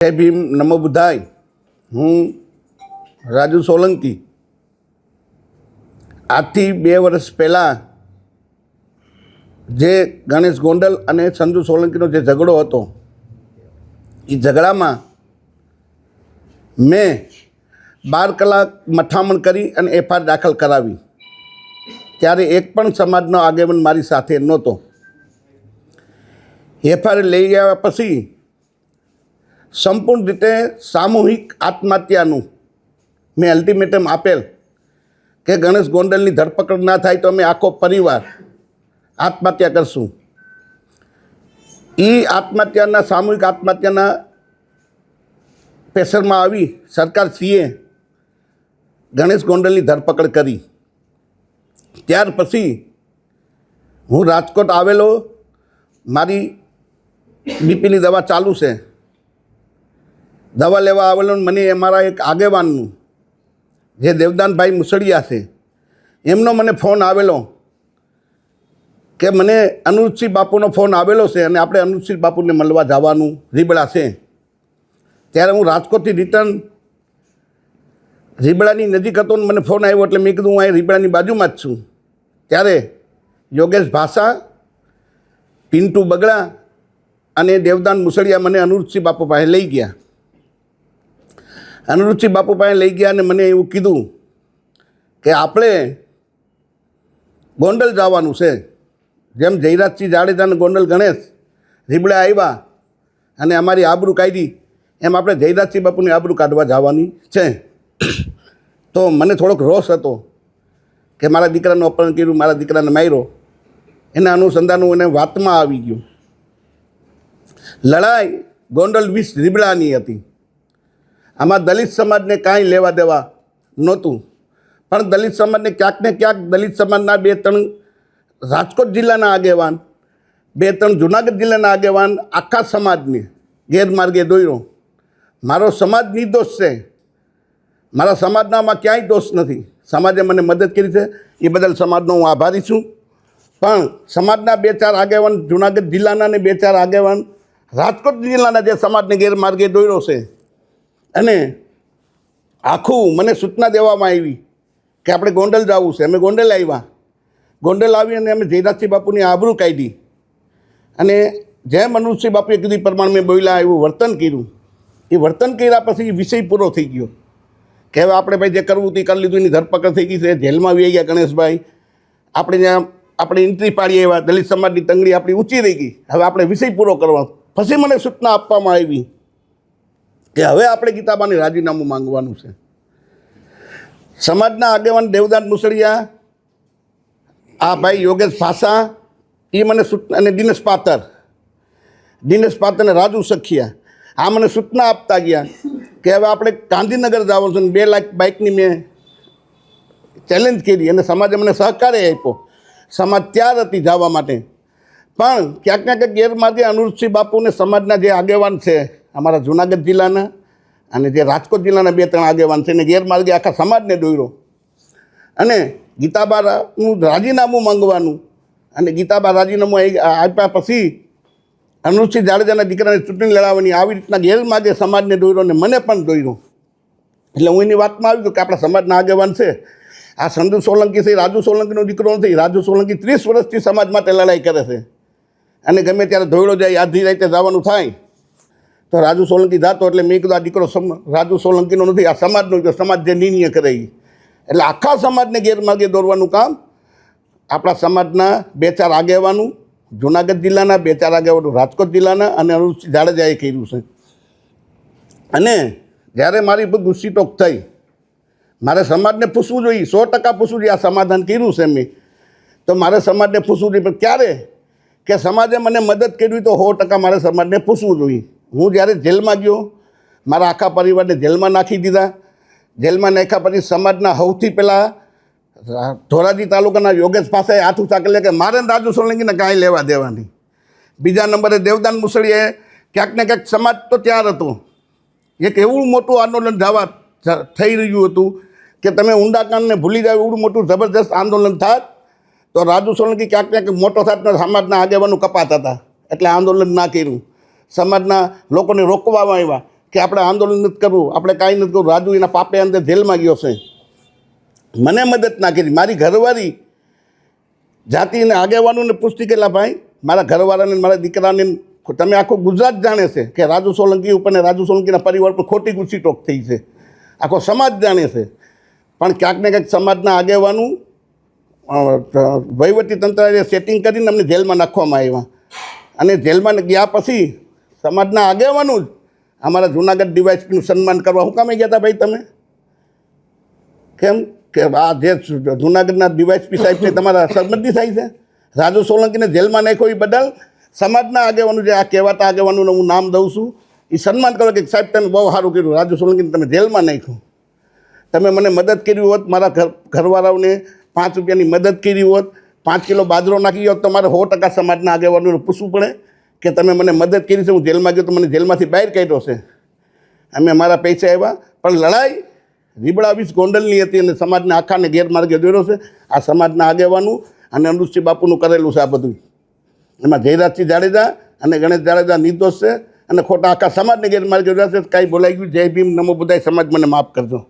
જય ભીમ, નમો બુદ્ધાય. હું રાજુ સોલંકી. આજથી 2 વર્ષ પહેલાં જે ગણેશ ગોંડલ અને સંજુ સોલંકીનો જે ઝઘડો હતો, એ ઝઘડામાં મેં 12 કલાક મથામણ કરી અને એફઆઈઆર દાખલ કરાવી. ત્યારે એક પણ સમાજનો આગેવાન મારી સાથે નહોતો. એફઆઈઆર લઈ ગયા પછી સંપૂર્ણ રીતે સામૂહિક આત્મહત્યાનું મેં અલ્ટિમેટમ આપેલ કે ગણેશ ગોંડલની ધરપકડ ના થાય તો અમે આખો પરિવાર આત્મહત્યા કરશું. એ આત્મહત્યાના સામૂહિક આત્મહત્યાના પ્રેશરમાં આવી સરકારશ્રીએ ગણેશ ગોંડલની ધરપકડ કરી. ત્યાર પછી હું રાજકોટ આવેલો. મારી બીપીની દવા ચાલુ છે. દવા લેવા આવેલો. મને અમારા એક આગેવાનનું જે દેવદાનભાઈ મુસળિયા છે, એમનો મને ફોન આવેલો કે મને અનુરૂપસિંહ બાપુનો ફોન આવેલો છે અને આપણે અનુરૂપસિંહ બાપુને મળવા જવાનું રીબડા છે. ત્યારે હું રાજકોટથી રિટર્ન રીબડાની નજીક હતો ને મને ફોન આવ્યો, એટલે મેં કીધું હું અહીં રીબડાની બાજુમાં જ છું. ત્યારે યોગેશ ભાષા, પિન્ટુ બગડા અને દેવદાન મુસળિયા મને અનુરૂપસિંહ બાપુ પાસે લઈ ગયા. અનુરૂપસિંહ બાપુ પાસે લઈ ગયા અને મને એવું કીધું કે આપણે ગોંડલ જવાનું છે. જેમ જયરાજસિંહ જાડેજાને ગોંડલ ગણેશ રીબડા આવ્યા અને અમારી આબરૂ કાઢી, એમ આપણે જયરાજસિંહ બાપુની આબરૂ કાઢવા જવાની છે. તો મને થોડોક રોષ હતો કે મારા દીકરાનું અપહરણ કર્યું, મારા દીકરાને માર્યો. એના અનુસંધાનું એને વાતમાં આવી ગયું. લડાઈ ગોંડલ 20 રીબડાની હતી. આમાં દલિત સમાજને કાંઈ લેવા દેવા નહોતું. પણ દલિત સમાજને ક્યાંક ને ક્યાંક દલિત સમાજના 2-3 રાજકોટ જિલ્લાના આગેવાન, 2-3 જુનાગઢ જિલ્લાના આગેવાન આખા સમાજને ગેરમાર્ગે દોર્યો. મારો સમાજ નિર્દોષ છે. મારા સમાજનામાં ક્યાંય દોષ નથી. સમાજે મને મદદ કરી છે, એ બદલ સમાજનો હું આભારી છું. પણ સમાજના 2-4 આગેવાન જુનાગઢ જિલ્લાના ને 2-4 આગેવાન રાજકોટ જિલ્લાના જે સમાજને ગેરમાર્ગે દોર્યો છે, અને આખું મને સૂચના દેવામાં આવી કે આપણે ગોંડલ જવું છે. અમે ગોંડલ આવ્યા. ગોંડલ આવી અને અમે જયરાજસિંહ બાપુની આબરૂ કાઢી અને જેમ અનુરૂપસિંહ બાપુએ કીધું પ્રમાણે મેં બોલ્યા એવું વર્તન કર્યું. એ વર્તન કર્યા પછી વિષય પૂરો થઈ ગયો કે હવે આપણે ભાઈ જે કરવું તે કરી લીધું. એની ધરપકડ થઈ ગઈ છે, જેલમાં આવી ગયા ગણેશભાઈ. આપણે જ્યાં આપણે એન્ટ્રી પાડીએ એવા દલિત સમાજની તંગડી આપણી ઊંચી રહી ગઈ. હવે આપણે વિષય પૂરો કરવાનો. પછી મને સૂચના આપવામાં આવી કે હવે આપણે ગીતાબાને રાજીનામું માંગવાનું છે. સમાજના આગેવાન દેવદાન મુસળિયા, આ ભાઈ યોગેશ ભાષા, એ મને સૂચના, અને દિનેશ પાત્ર અને રાજુ સખિયા, આ મને સૂચના આપતા ગયા કે હવે આપણે ગાંધીનગર જવાનું છે. 2 લાખ બાઇકની મેં ચેલેન્જ કરી અને સમાજે મને સહકાર્ય આપ્યો. સમાજ તૈયાર હતી જવા માટે. પણ ક્યાંક ને ક્યાંક ગેરમાર્ગે અનુરૂપસિંહ બાપુને સમાજના જે આગેવાન છે, અમારા જુનાગઢ જિલ્લાના અને જે રાજકોટ જિલ્લાના 2-3 આગેવાન છે, એને ગેરમાર્ગે આખા સમાજને દોર્યો. અને ગીતાબાનું રાજીનામું માંગવાનું, અને ગીતાબા રાજીનામું આપ્યા પછી અનુરૂપસિંહ જાડેજાના દીકરાને ચૂંટણી લડાવવાની, આવી રીતના ગેરમાર્ગે સમાજને દોર્યો અને મને પણ દોર્યો. એટલે હું એની વાતમાં આવી ગયો કે આપણા સમાજના આગેવાન છે. આ સંજુ સોલંકી છે, રાજુ સોલંકીનો દીકરો નથી. રાજુ સોલંકી 30 વર્ષથી સમાજ માટે લડાઈ કરે છે. અને ગમે ત્યારે ધોયડો જાય, આધી રાતે જવાનું થાય તો રાજુ સોલંકી જાતો. એટલે મેં કીધું આ દીકરો રાજુ સોલંકીનો નથી, આ સમાજનો. સમાજ જે નિર્ણય કરે એ. એટલે આખા સમાજને ગેરમાર્ગે દોરવાનું કામ આપણા સમાજના 2-4 આગેવાનું જુનાગઢ જિલ્લાના, 2-4 આગેવાનો રાજકોટ જિલ્લાના અને અનુરૂપસિંહ જાડેજાએ કર્યું છે. અને જ્યારે મારી પર ગુસ્સીટોક થઈ, મારે સમાજને પૂછવું જોઈએ, 100% પૂછવું જોઈએ. આ સમાધાન કર્યું છે મેં, તો મારે સમાજને પૂછવું જોઈએ. પણ ક્યારે કે સમાજે મને મદદ કરવી તો 100% મારે સમાજને પૂછવું જોઈએ. હું જ્યારે જેલમાં ગયો, મારા આખા પરિવારને જેલમાં નાખી દીધા. જેલમાં નાખ્યા પછી સમાજના સૌથી પહેલાં ધોરાજી તાલુકાના યોગેશ ભાષાએ હાથ ઊંચા કરી કે મારે રાજુ સોલંકીને કાંઈ લેવા દેવા નહીં. બીજા નંબરે દેવદાન મુસળીએ ક્યાંક ને ક્યાંક સમાજ તો ત્યાર હતો. એક એવું મોટું આંદોલન જવા થઈ રહ્યું હતું કે તમે ઊંડાકાંડને ભૂલી જાવ એવું મોટું જબરદસ્ત આંદોલન થાત તો રાજુ સોલંકી ક્યાંક ક્યાંક મોટો થાત. સમાજના આગેવાનો કપાત હતા એટલે આંદોલન ના કર્યું. સમાજના લોકોને રોકવામાં આવ્યા કે આપણે આંદોલન નથી કરવું, આપણે કાંઈ નથી કરવું. રાજુ એના પાપે અંદર જેલમાં ગયો છે. મને મદદ ના કરી. મારી ઘરવાળી જાતિને આગેવાનોને પૂછતી કે લા ભાઈ મારા ઘરવાળાને મારા દીકરાને તમે આખું ગુજરાત જાણે છે કે રાજુ સોલંકી ઉપર ને રાજુ સોલંકીના પરિવાર પર ખોટી ગુસ્સી ટોક થઈ છે. આખો સમાજ જાણે છે. પણ ક્યાંક ને ક્યાંક સમાજના આગેવાનું વહીવટી તંત્રએ સેટિંગ કરીને અમને જેલમાં નાખવામાં આવ્યા. અને જેલમાં ગયા પછી સમાજના આગેવાનું જ અમારા જૂનાગઢ ડીવાયએસપીનું સન્માન કરવા હું કામે ગયા હતા ભાઈ તમે? કેમ કે આ જે જૂનાગઢના ડીવાયએસપી સાહેબ છે તમારા સંબંધી થાય છે? રાજુ સોલંકીને જેલમાં નાખ્યો એ બદલ સમાજના આગેવાનું જે આ કહેવાતા આગેવાનોને હું નામ દઉં છું એ સન્માન કરો કે સાહેબ તમે બહુ સારું કર્યું, રાજુ સોલંકીને તમે જેલમાં નાખ્યું. તમે મને મદદ કરી હોત, મારા ઘરવાળાઓને 5 રૂપિયાની મદદ કરી હોત, 5 કિલો બાજરો નાખી હોત તો મારે 100% સમાજના આગેવાનોને પૂછવું પડે કે તમે મને મદદ કરી છે, હું જેલમાં ગયો તો મને જેલમાંથી બહાર કાઢ્યો છે. અમે મારા પૈસા આવ્યા પણ લડાઈ રીબડા 20 ગોંડલની હતી અને સમાજને આખાને ગેરમાર્ગે દોર્યો છે. આ સમાજના આગેવાનું અને અનુસિંહ બાપુનું કરેલું છે આ બધું. એમાં જયરાજસિંહ જાડેજા અને ગણેશ જાડેજા નિર્દોષ છે અને ખોટા આખા સમાજને ગેરમાર્ગે દોર્યા છે. કાંઈ બોલાઈ ગયું. જય ભીમ, નમો બુદ્ધાય. સમાજ મને માફ કરજો.